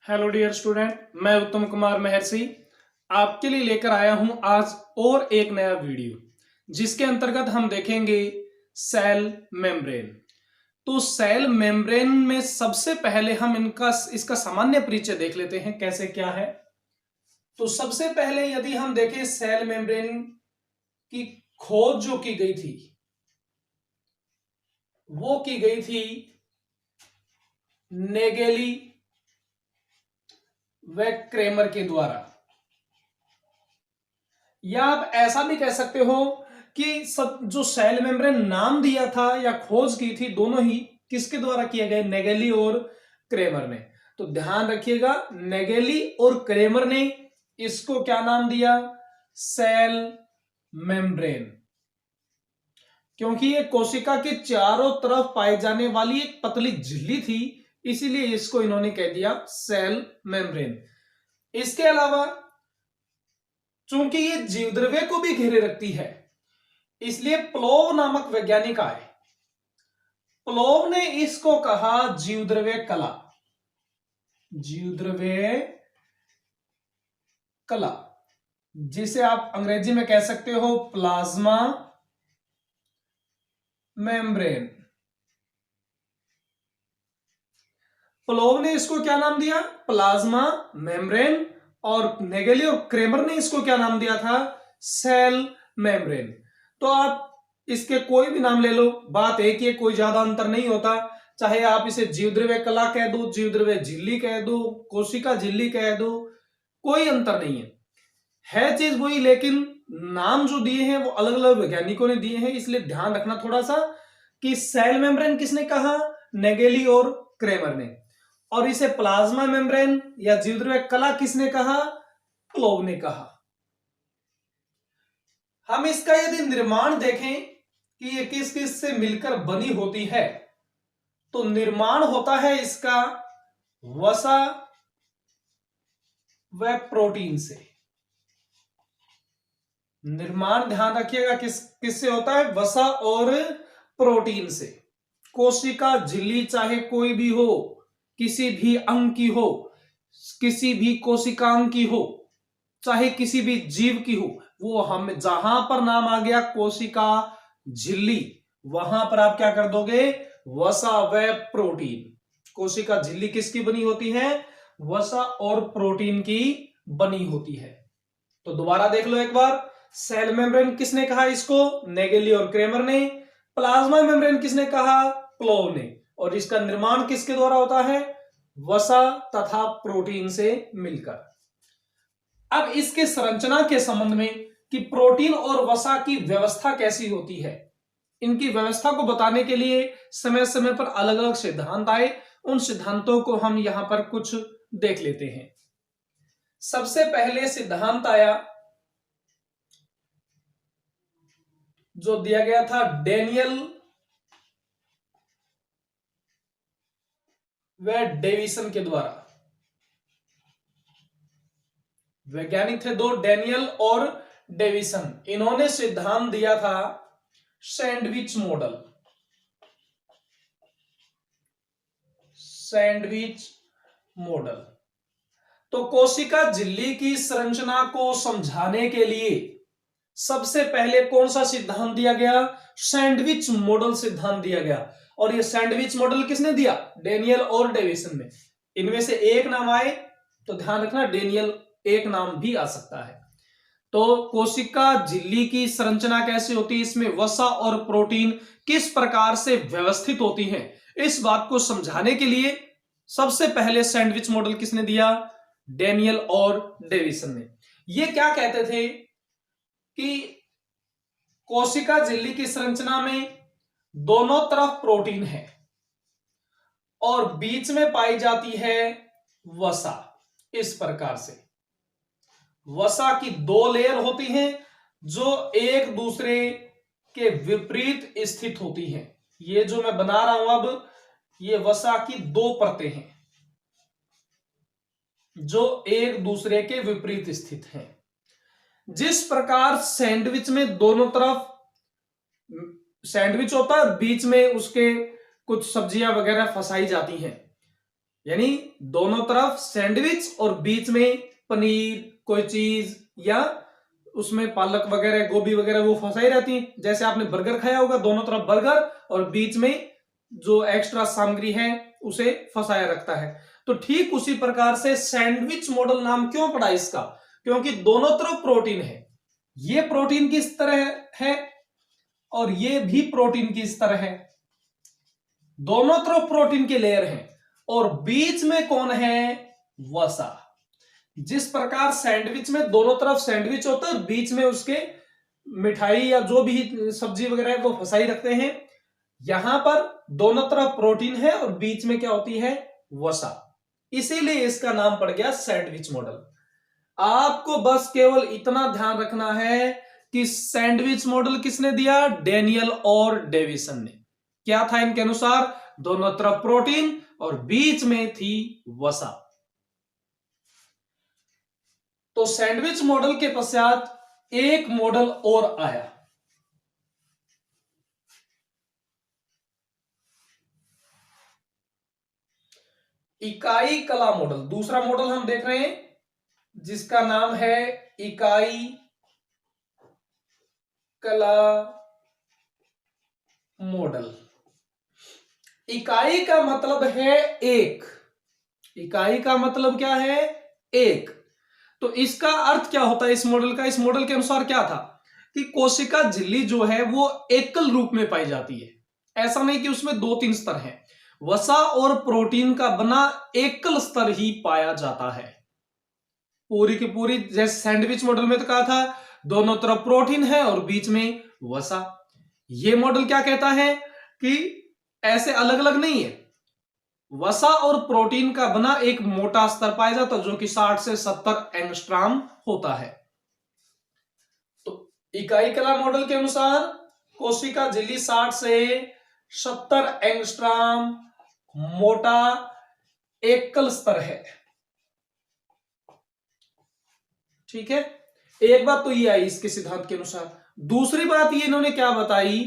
Hello dear student, मैं उत्तम कुमार महर्षि आपके लिए लेकर आया हूं आज और एक नया वीडियो जिसके अंतर्गत हम देखेंगे सेल मेम्ब्रेन। तो सेल मेम्ब्रेन में सबसे पहले हम इसका सामान्य परिचय देख लेते हैं कैसे क्या है। तो सबसे पहले यदि हम देखें सेल मेम्ब्रेन की खोज जो की गई थी वो की गई थी नेगेली व क्रेमर के द्वारा, या आप ऐसा भी कह सकते हो कि सब जो सेल मेम्ब्रेन नाम दिया था या खोज की थी दोनों ही किसके द्वारा किए गए, नेगेली और क्रेमर ने। तो ध्यान रखिएगा, नेगेली और क्रेमर ने इसको क्या नाम दिया, सेल मेम्ब्रेन, क्योंकि ये कोशिका के चारों तरफ पाए जाने वाली एक पतली झिल्ली थी, इसीलिए इसको इन्होंने कह दिया सेल मेम्ब्रेन। इसके अलावा चूंकि ये जीवद्रव्य को भी घेरे रखती है, इसलिए प्लोव नामक वैज्ञानिक आए। प्लोव ने इसको कहा जीवद्रव्य कला, जीवद्रव्य कला, जिसे आप अंग्रेजी में कह सकते हो प्लाज्मा मेम्ब्रेन। प्लोव ने इसको क्या नाम दिया, प्लाज्मा मेम्ब्रेन, और नेगेली और क्रेमर ने इसको क्या नाम दिया था, सेल मेम्ब्रेन। तो आप इसके कोई भी नाम ले लो, बात एक ही, कोई ज्यादा अंतर नहीं होता। चाहे आप इसे जीवद्रव्य कला कह दो, जीवद्रव्य झिल्ली कह दो, कोशिका झिल्ली कह दो, कोई अंतर नहीं है चीज वही, लेकिन नाम जो दिए हैं वो अलग अलग वैज्ञानिकों ने दिए हैं। इसलिए ध्यान रखना थोड़ा सा कि सेल मेम्ब्रेन किसने कहा, नेगेली और क्रेमर ने, और इसे प्लाज्मा मेम्ब्रेन या जीवद्रव्य कला किसने कहा, प्लोव ने कहा। हम इसका यदि निर्माण देखें कि ये किस किस से मिलकर बनी होती है, तो निर्माण होता है इसका वसा व प्रोटीन से। निर्माण ध्यान रखिएगा किससे होता है, वसा और प्रोटीन से। कोशिका झिल्ली चाहे कोई भी हो, किसी भी अंग की हो, किसी भी कोशिकांग की हो, चाहे किसी भी जीव की हो, वो हम जहां पर नाम आ गया कोशिका झिल्ली, वहां पर आप क्या कर दोगे, वसा व प्रोटीन। कोशिका झिल्ली किसकी बनी होती है, वसा और प्रोटीन की बनी होती है। तो दोबारा देख लो एक बार, सेल मेम्ब्रेन किसने कहा इसको, नेगेली और क्रेमर ने। प्लाज्मा मेम्ब्रेन किसने कहा, प्लोव ने। और इसका निर्माण किसके द्वारा होता है, वसा तथा प्रोटीन से मिलकर। अब इसके संरचना के संबंध में कि प्रोटीन और वसा की व्यवस्था कैसी होती है, इनकी व्यवस्था को बताने के लिए समय समय पर अलग अलग सिद्धांत आए। उन सिद्धांतों को हम यहां पर कुछ देख लेते हैं। सबसे पहले सिद्धांत आया जो दिया गया था डेनियल व डेविसन के द्वारा। वैज्ञानिक थे दो, डेनियल और डेविसन। इन्होंने सिद्धांत दिया था सैंडविच मॉडल, सैंडविच मॉडल। तो कोशिका झिल्ली की संरचना को समझाने के लिए सबसे पहले कौन सा सिद्धांत दिया गया, सैंडविच मॉडल सिद्धांत दिया गया। और ये सैंडविच मॉडल किसने दिया, डेनियल और डेविसन ने। इनमें से एक नाम आए तो ध्यान रखना डेनियल एक नाम भी आ सकता है। तो कोशिका झिल्ली की संरचना कैसे होती है, इसमें वसा और प्रोटीन किस प्रकार से व्यवस्थित होती हैं, इस बात को समझाने के लिए सबसे पहले सैंडविच मॉडल किसने दिया, डेनियल और डेविसन ने। ये क्या कहते थे कि कोशिका झिल्ली की संरचना में दोनों तरफ प्रोटीन है और बीच में पाई जाती है वसा। इस प्रकार से वसा की दो लेयर होती हैं जो एक दूसरे के विपरीत स्थित होती हैं। ये जो मैं बना रहा हूं अब, ये वसा की दो परतें हैं जो एक दूसरे के विपरीत स्थित हैं। जिस प्रकार सैंडविच में दोनों तरफ सैंडविच होता है, बीच में उसके कुछ सब्जियां वगैरह फंसाई जाती हैं, यानी दोनों तरफ सैंडविच और बीच में पनीर कोई चीज या उसमें पालक वगैरह गोभी वगैरह वो फंसाई रहती है। जैसे आपने बर्गर खाया होगा, दोनों तरफ बर्गर और बीच में जो एक्स्ट्रा सामग्री है उसे फंसाया रखता है। तो ठीक उसी प्रकार से सैंडविच मॉडल नाम क्यों पड़ा इसका, क्योंकि दोनों तरफ प्रोटीन है। ये प्रोटीन किस तरह है और ये भी प्रोटीन किस तरह है, दोनों तरफ प्रोटीन के लेयर हैं और बीच में कौन है, वसा। जिस प्रकार सैंडविच में दोनों तरफ सैंडविच होता है, बीच में उसके मिठाई या जो भी सब्जी वगैरह है वो फंसाई रखते हैं, यहां पर दोनों तरफ प्रोटीन है और बीच में क्या होती है, वसा। इसीलिए इसका नाम पड़ गया सैंडविच मॉडल। आपको बस केवल इतना ध्यान रखना है कि सैंडविच मॉडल किसने दिया, डेनियल और डेविसन ने। क्या था इनके अनुसार, दोनों तरफ प्रोटीन और बीच में थी वसा। तो सैंडविच मॉडल के पश्चात एक मॉडल और आया, इकाई कला मॉडल। दूसरा मॉडल हम देख रहे हैं जिसका नाम है इकाई कला मॉडल। इकाई का मतलब है एक, इकाई का मतलब क्या है, एक। तो इसका अर्थ क्या होता है इस मॉडल का, इस मॉडल के अनुसार क्या था कि कोशिका झिल्ली जो है वो एकल रूप में पाई जाती है, ऐसा नहीं कि उसमें 2-3 स्तर हैं। वसा और प्रोटीन का बना एकल स्तर ही पाया जाता है पूरी की पूरी। जैसे सैंडविच मॉडल में तो कहा था दोनों तरफ प्रोटीन है और बीच में वसा। ये मॉडल क्या कहता है कि ऐसे अलग अलग नहीं है, वसा और प्रोटीन का बना एक मोटा स्तर पाया जाता है जो कि 60 से 70 एंगस्ट्राम होता है। तो इकाई कला मॉडल के अनुसार कोशिका झिल्ली 60 से 70 एंगस्ट्राम मोटा एकल स्तर है। ठीक है, एक बात तो ये आई इसके सिद्धांत के अनुसार। दूसरी बात ये इन्होंने क्या बताई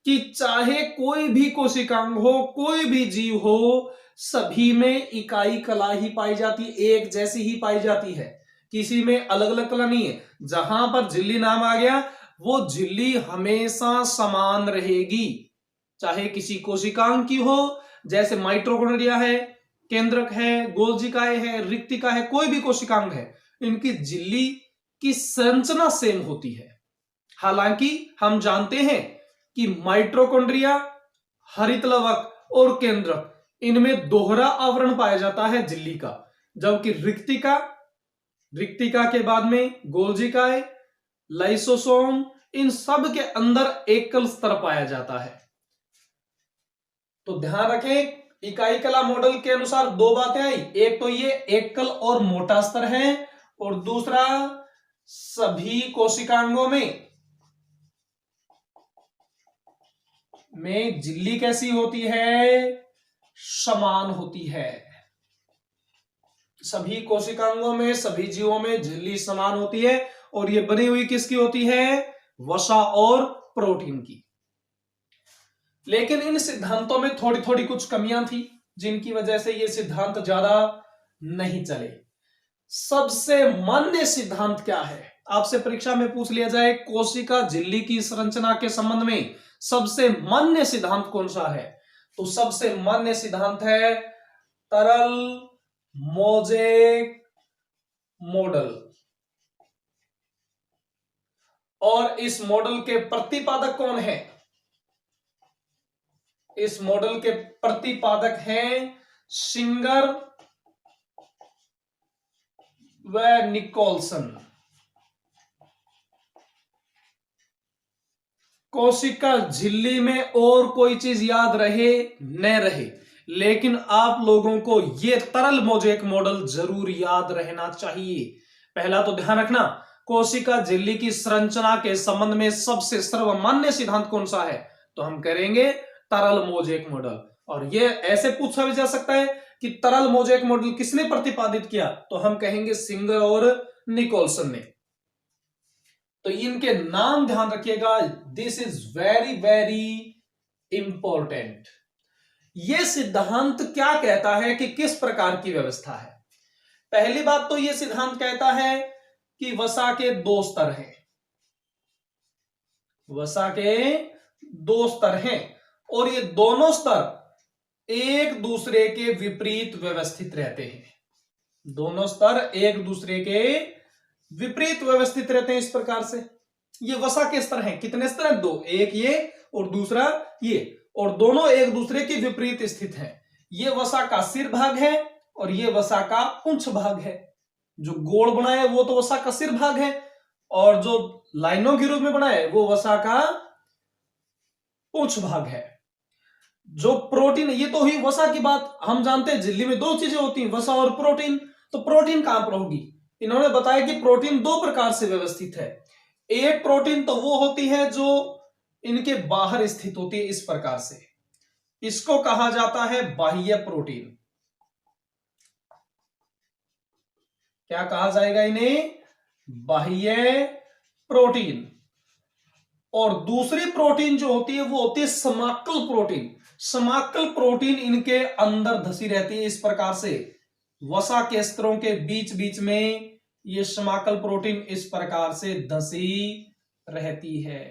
कि चाहे कोई भी कोशिकांग हो, कोई भी जीव हो, सभी में इकाई कला ही पाई जाती है, एक जैसी ही पाई जाती है, किसी में अलग अलग कला नहीं है। जहां पर झिल्ली नाम आ गया वो झिल्ली हमेशा समान रहेगी, चाहे किसी कोशिकांग की हो, जैसे माइटोकॉन्ड्रिया है, केंद्रक है, गोल्जिकाए है, रिक्तिका है, कोई भी कोशिकांग है, इनकी झिल्ली की संरचना सेम होती है। हालांकि हम जानते हैं कि माइटोकॉन्ड्रिया, हरित लवक और केंद्रक इनमें दोहरा आवरण पाया जाता है झिल्ली का, जबकि रिक्तिका के बाद में गोल्जिकाए, लाइसोसोम, इन सब के अंदर एकल स्तर पाया जाता है। तो ध्यान रखें, इकाई कला मॉडल के अनुसार दो बातें आई, एक तो ये एकल और मोटा स्तर है और दूसरा सभी कोशिकांगों में झिल्ली कैसी होती है, समान होती है। सभी कोशिकांगों में, सभी जीवों में झिल्ली समान होती है और ये बनी हुई किसकी होती है, वसा और प्रोटीन की। लेकिन इन सिद्धांतों में थोड़ी थोड़ी कुछ कमियां थी जिनकी वजह से ये सिद्धांत ज्यादा नहीं चले। सबसे मान्य सिद्धांत क्या है, आपसे परीक्षा में पूछ लिया जाए कोशिका झिल्ली की संरचना के संबंध में सबसे मान्य सिद्धांत कौन सा है, तो सबसे मान्य सिद्धांत है तरल मोज़ेक मॉडल। और इस मॉडल के प्रतिपादक कौन है, इस मॉडल के प्रतिपादक हैं सिंगर व निकोलसन। कोशिका झिल्ली में और कोई चीज याद रहे न रहे, लेकिन आप लोगों को यह तरल मोज़ेक मॉडल जरूर याद रहना चाहिए। पहला तो ध्यान रखना, कोशिका झिल्ली की संरचना के संबंध में सबसे सर्वमान्य सिद्धांत कौन सा है, तो हम करेंगे तरल मोज़ेक मॉडल। और यह ऐसे पूछा भी जा सकता है कि तरल मोज़ेक मॉडल किसने प्रतिपादित किया, तो हम कहेंगे सिंगर और निकोलसन ने। तो इनके नाम ध्यान रखिएगा, this is very very important. यह सिद्धांत क्या कहता है कि किस प्रकार की व्यवस्था है? पहली बात तो यह सिद्धांत कहता है कि वसा के दो स्तर हैं, वसा के दो स्तर हैं और ये दोनों स्तर एक दूसरे के विपरीत व्यवस्थित रहते हैं। दोनों स्तर एक दूसरे के विपरीत व्यवस्थित रहते हैं। इस प्रकार से ये वसा के स्तर हैं। कितने स्तर हैं? दो, एक ये और दूसरा ये, और दोनों एक दूसरे के विपरीत स्थित हैं। ये वसा का सिर भाग है और ये वसा का पुंछ भाग है। जो गोल बना है वो तो वसा का सिर भाग है और जो लाइनों के रूप में बना है वो वसा का पुंछ भाग है। जो प्रोटीन, ये तो हुई वसा की बात। हम जानते हैं झिल्ली में दो चीजें होती हैं, वसा और प्रोटीन। तो प्रोटीन कहां पर होगी? इन्होंने बताया कि प्रोटीन दो प्रकार से व्यवस्थित है। एक प्रोटीन तो वो होती है जो इनके बाहर स्थित होती है, इस प्रकार से। इसको कहा जाता है बाह्य प्रोटीन। क्या कहा जाएगा इन्हें? बाह्य प्रोटीन। और दूसरी प्रोटीन जो होती है वो होती है समाकल प्रोटीन। समाकल प्रोटीन इनके अंदर धसी रहती है, इस प्रकार से वसा के स्तरों के बीच बीच में ये समाकल प्रोटीन इस प्रकार से धसी रहती है।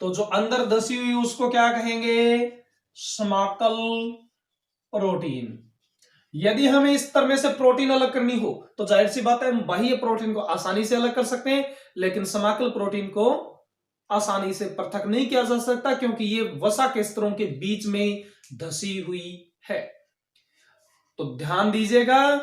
तो जो अंदर धसी हुई उसको क्या कहेंगे? समाकल प्रोटीन। यदि हमें इस तरह में से प्रोटीन अलग करनी हो तो जाहिर सी बात है हम बाह्य प्रोटीन को आसानी से अलग कर सकते हैं, लेकिन समाकल प्रोटीन को आसानी से पृथक नहीं किया जा सकता क्योंकि ये वसा के स्तरों के बीच में धसी हुई है। तो ध्यान दीजिएगा,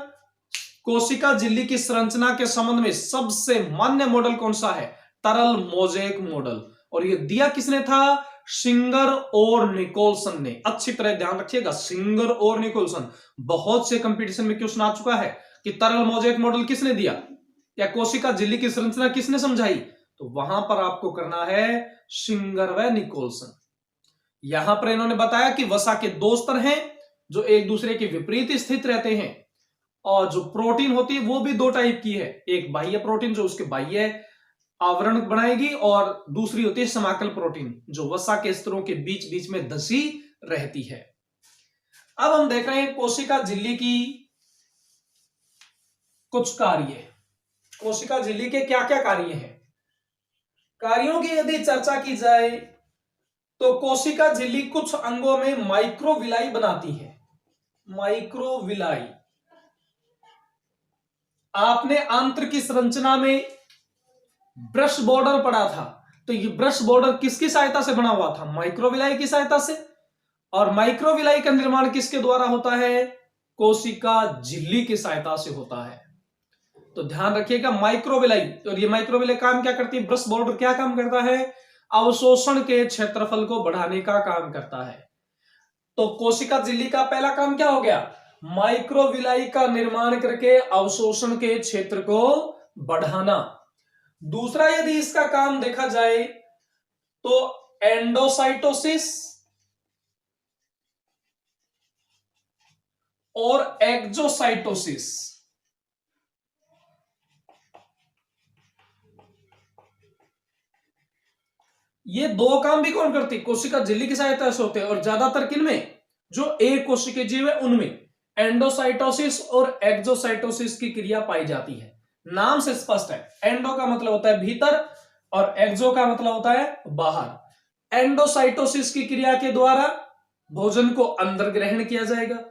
कोशिका झिल्ली की संरचना के संबंध में सबसे मान्य मॉडल कौन सा है? तरल मोज़ेक मॉडल। और ये दिया किसने था? सिंगर और निकोलसन ने। अच्छी तरह ध्यान रखिएगा, सिंगर और निकोलसन। बहुत से कंपटीशन में क्वेश्चन आ चुका है कि तरल मोज़ेक मॉडल किसने दिया या कोशिका झिल्ली की संरचना किसने समझाई, तो वहां पर आपको करना है सिंगर व निकोलसन। यहां पर इन्होंने बताया कि वसा के दो स्तर हैं जो एक दूसरे के विपरीत स्थित रहते हैं, और जो प्रोटीन होती है वो भी दो टाइप की है। एक बाह्य प्रोटीन जो उसके बाह्य आवरण बनाएगी, और दूसरी होती है समाकल प्रोटीन जो वसा के स्तरों के बीच बीच में धसी रहती है। अब हम देख रहे हैं कोशिका झिल्ली की कुछ कार्य। कोशिका झिल्ली के क्या क्या कार्य हैं? कार्यों की यदि चर्चा की जाए तो कोशिका झिल्ली कुछ अंगों में माइक्रोविलाई बनाती है। माइक्रोविलाई, आपने आंत्र की संरचना में ब्रश बॉर्डर पढ़ा था, तो ये ब्रश बॉर्डर किसकी सहायता से बना हुआ था? माइक्रोविलाई की सहायता से। और माइक्रोविलाई का निर्माण किसके द्वारा होता है? कोशिका झिल्ली की सहायता से होता है। तो ध्यान रखिएगा माइक्रोविलाई। और ये माइक्रोविलाई काम क्या करती है? ब्रश बॉर्डर क्या काम करता है? अवशोषण के क्षेत्रफल को बढ़ाने का काम करता है। तो कोशिका झिल्ली का पहला काम क्या हो गया? माइक्रोविलाई का निर्माण करके अवशोषण के क्षेत्र को बढ़ाना। दूसरा यदि इसका काम देखा जाए तो एंडोसाइटोसिस और एक्सोसाइटोसिस। ये दो काम भी कौन करती? कोशिका झिल्ली की सहायता से होते हैं। और ज्यादातर किनमें? जो एक कोशिकीय जीव है उनमें एंडोसाइटोसिस और एक्सोसाइटोसिस की क्रिया पाई जाती है। नाम से स्पष्ट है, एंडो का मतलब होता है भीतर और एक्सो का मतलब होता है बाहर। एंडोसाइटोसिस की क्रिया के द्वारा भोजन को अंदर ग्रहण किया जाएगा,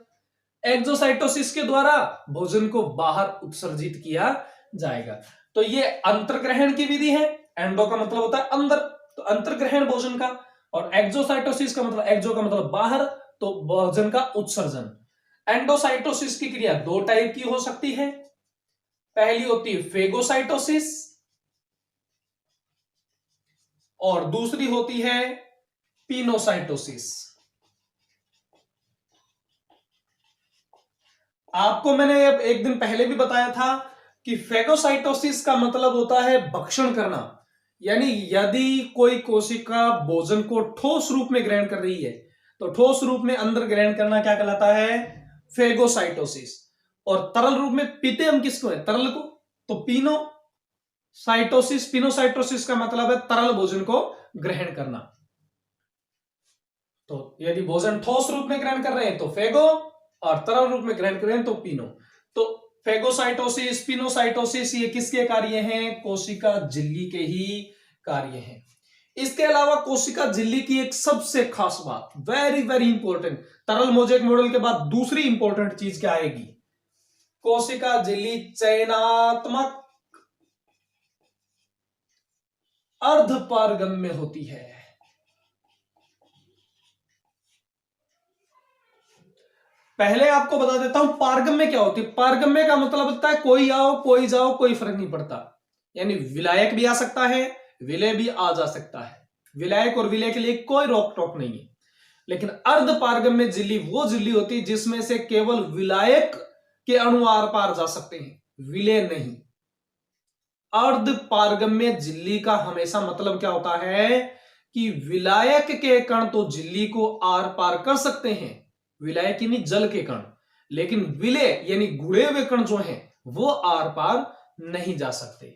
एक्सोसाइटोसिस के द्वारा भोजन को बाहर उत्सर्जित किया जाएगा। तो ये अंतर्ग्रहण की विधि है। एंडो का मतलब होता है अंदर, तो अंतर्ग्रहण भोजन का, और एक्सोसाइटोसिस का मतलब, एक्सो का मतलब बाहर, तो भोजन का उत्सर्जन। एंडोसाइटोसिस की क्रिया दो टाइप की हो सकती है। पहली होती है फेगोसाइटोसिस और दूसरी होती है पिनोसाइटोसिस। आपको मैंने एक दिन पहले भी बताया था कि फेगोसाइटोसिस का मतलब होता है भक्षण करना, यानी यदि कोई कोशिका भोजन को ठोस रूप में ग्रहण कर रही है तो ठोस रूप में अंदर ग्रहण करना क्या कहलाता है? फेगोसाइटोसिस। और तरल रूप में पीते हम किसको है? तरल को, तो पिनोसाइटोसिस। पिनोसाइटोसिस का मतलब है तरल भोजन को ग्रहण करना। तो यदि भोजन ठोस रूप में ग्रहण कर रहे हैं तो फेगो, और तरल रूप में ग्रहण कर रहे हैं तो पीनो। तो फेगोसाइटोसिस, पिनोसाइटोसिस ये किसके कार्य हैं? कोशिका झिल्ली के ही कार्य हैं। इसके अलावा कोशिका झिल्ली की एक सबसे खास बात, वेरी वेरी इंपॉर्टेंट, तरल मोजेक मॉडल के बाद दूसरी इंपॉर्टेंट चीज क्या आएगी? कोशिका झिल्ली चयनात्मक अर्धपारगम्य होती है। पहले आपको बता देता हूं पारगम्य क्या होती है। पारगम्य का मतलब होता है कोई आओ कोई जाओ कोई फर्क नहीं पड़ता, यानी विलायक भी आ सकता है, विलय भी आ जा सकता है, विलायक और विलय के लिए कोई रोक टोक नहीं है। लेकिन अर्धपारगम्य झिल्ली वो झिल्ली होती है जिसमें से केवल विलायक के अणु आर पार जा सकते हैं, विलय नहीं। अर्धपारगम्य झिल्ली का हमेशा मतलब क्या होता है कि विलायक के कण तो झिल्ली को आर पार कर सकते हैं, विलायक यानी जल के कण, लेकिन विलय यानी गुड़े हुए कण जो हैं वो आर पार नहीं जा सकते।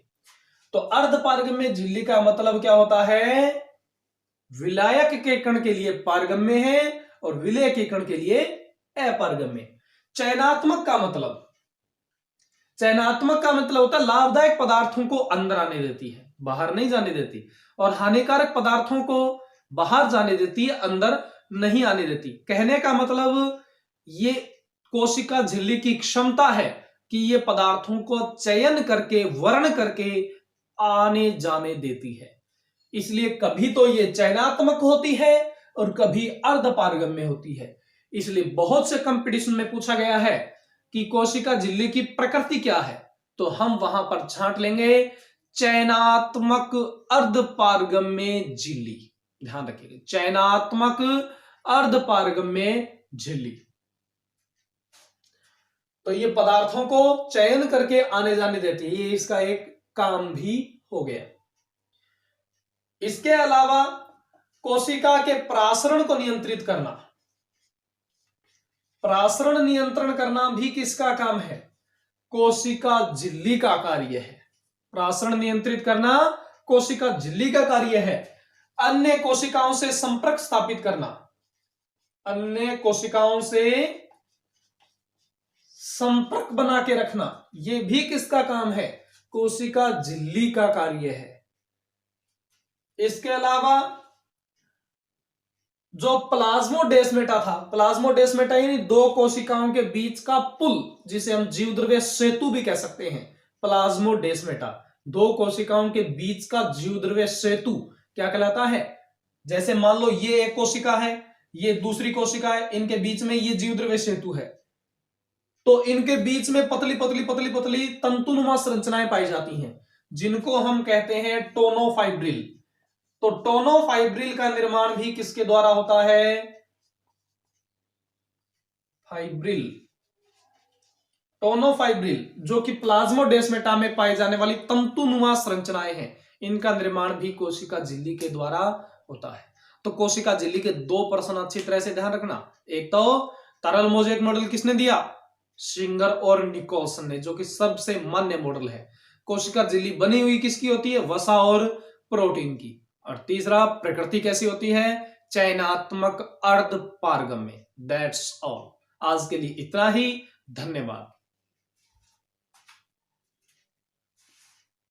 तो अर्धपारगम्य झिल्ली का मतलब क्या होता है? विलायक के कण के लिए पारगम्य है और विलय के कण के लिए अपारगम्य। चयनात्मक का मतलब, चयनात्मक का मतलब होता है लाभदायक पदार्थों को अंदर आने देती है, बाहर नहीं जाने देती, और हानिकारक पदार्थों को बाहर जाने देती है, अंदर नहीं आने देती। कहने का मतलब ये कोशिका झिल्ली की क्षमता है कि ये पदार्थों को चयन करके वर्ण करके आने जाने देती है। इसलिए कभी तो ये चयनात्मक होती है और कभी अर्धपारगम्य होती है। इसलिए बहुत से कंपटीशन में पूछा गया है कि कोशिका झिल्ली की प्रकृति क्या है, तो हम वहां पर छांट लेंगे चयनात्मक अर्धपारगम्य झिल्ली। ध्यान रखिएगा, चयनात्मक अर्धपारगम्य झिल्ली। तो ये पदार्थों को चयन करके आने जाने देती है, ये इसका एक काम भी हो गया। इसके अलावा कोशिका के प्रासरण को नियंत्रित करना, प्रासरण नियंत्रण करना भी किसका काम है? कोशिका झिल्ली का कार्य है। प्रासरण नियंत्रित करना कोशिका झिल्ली का कार्य है। अन्य कोशिकाओं से संपर्क स्थापित करना, अन्य कोशिकाओं से संपर्क बना के रखना, यह भी किसका काम है? कोशिका झिल्ली का कार्य है। इसके अलावा जो प्लाज्मोडेस्मेटा था, प्लाज्मोडेस्मेटा यानी दो कोशिकाओं के बीच का पुल, जिसे हम जीवद्रव्य सेतु भी कह सकते हैं। प्लाज्मोडेस्मेटा, दो कोशिकाओं के बीच का जीवद्रव्य सेतु क्या कहलाता है? जैसे मान लो ये एक कोशिका है, ये दूसरी कोशिका है, इनके बीच में ये जीवद्रव्य सेतु है, तो इनके बीच में पतली पतली पतली पतली तंतुनुमा संरचनाएं पाई जाती हैं, जिनको हम कहते हैं टोनोफाइब्रिल। तो टोनोफाइब्रिल का निर्माण भी किसके द्वारा होता है? फाइब्रिल, टोनोफाइब्रिल जो कि प्लाज्मोडेस्मेटा में पाई जाने वाली तंतुनुमा संरचनाएं हैं, इनका निर्माण भी कोशिका झिल्ली के द्वारा होता है। तो कोशिका झिल्ली के दो प्रश्न अच्छी तरह से ध्यान रखना। एक तो तरल मोजेक मॉडल किसने दिया? सिंगर और निकोल्सन ने, जो कि सबसे मान्य मॉडल है। कोशिका झिल्ली बनी हुई किसकी होती है? वसा और प्रोटीन की। और तीसरा, प्रकृति कैसी होती है? चयनात्मक अर्धपारगम्य। That's all. आज के लिए इतना ही। धन्यवाद।